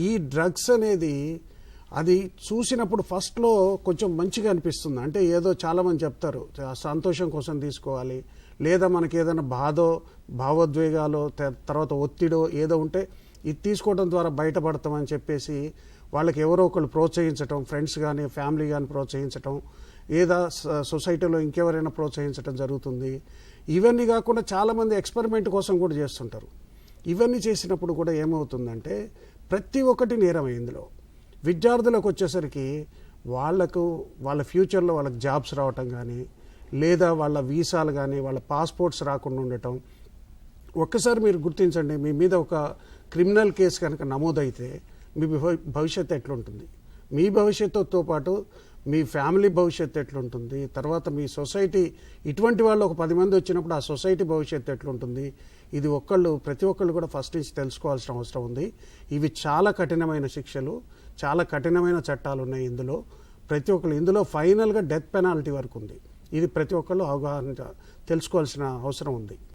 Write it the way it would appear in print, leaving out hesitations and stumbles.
ఈ డ్రగ్స్ అనేది అది చూసినప్పుడు ఫస్ట్లో కొంచెం మంచిగా అనిపిస్తుంది. అంటే ఏదో చాలామంది చెప్తారు సంతోషం కోసం తీసుకోవాలి, లేదా మనకి ఏదైనా బాధో భావోద్వేగాలో తర్వాత ఒత్తిడో ఏదో ఉంటే ఇది తీసుకోవడం ద్వారా బయటపడతామని చెప్పేసి వాళ్ళకి ఎవరో ఒకళ్ళు ప్రోత్సహించటం, ఫ్రెండ్స్ కానీ ఫ్యామిలీ కానీ ప్రోత్సహించటం, ఏదా సొసైటీలో ఇంకెవరైనా ప్రోత్సహించడం జరుగుతుంది. ఇవన్నీ కాకుండా చాలామంది ఎక్స్పెరిమెంట్ కోసం కూడా చేస్తుంటారు. ఇవన్నీ చేసినప్పుడు కూడా ఏమవుతుందంటే ప్రతి ఒక్కటి నేరమే. ఇందులో విద్యార్థులకు వచ్చేసరికి వాళ్ళ ఫ్యూచర్లో వాళ్ళకి జాబ్స్ రావటం కానీ, లేదా వాళ్ళ వీసాలు కానీ వాళ్ళ పాస్పోర్ట్స్ రాకుండా ఉండటం. ఒక్కసారి మీరు గుర్తించండి, మీ మీద ఒక క్రిమినల్ కేసు కనుక నమోదైతే మీ భవిష్యత్తు ఎట్లుంటుంది, మీ భవిష్యత్తుతో పాటు మీ ఫ్యామిలీ భవిష్యత్తు ఎట్లుంటుంది, తర్వాత మీ సొసైటీ ఇటువంటి వాళ్ళు ఒక 10 మంది వచ్చినప్పుడు ఆ సొసైటీ భవిష్యత్తు ఎట్లుంటుంది, ఇది ప్రతి ఒక్కళ్ళు కూడా ఫస్ట్ నుంచి తెలుసుకోవాల్సిన అవసరం ఉంది. ఇవి చాలా కఠినమైన శిక్షలు, చాలా కఠినమైన చట్టాలు ఉన్నాయి ఇందులో. ప్రతి ఒక్కళ్ళు ఇందులో ఫైనల్గా డెత్ పెనాల్టీ వరకు ఉంది. ఇది ప్రతి ఒక్కళ్ళు అవగాహన తెలుసుకోవాల్సిన అవసరం ఉంది.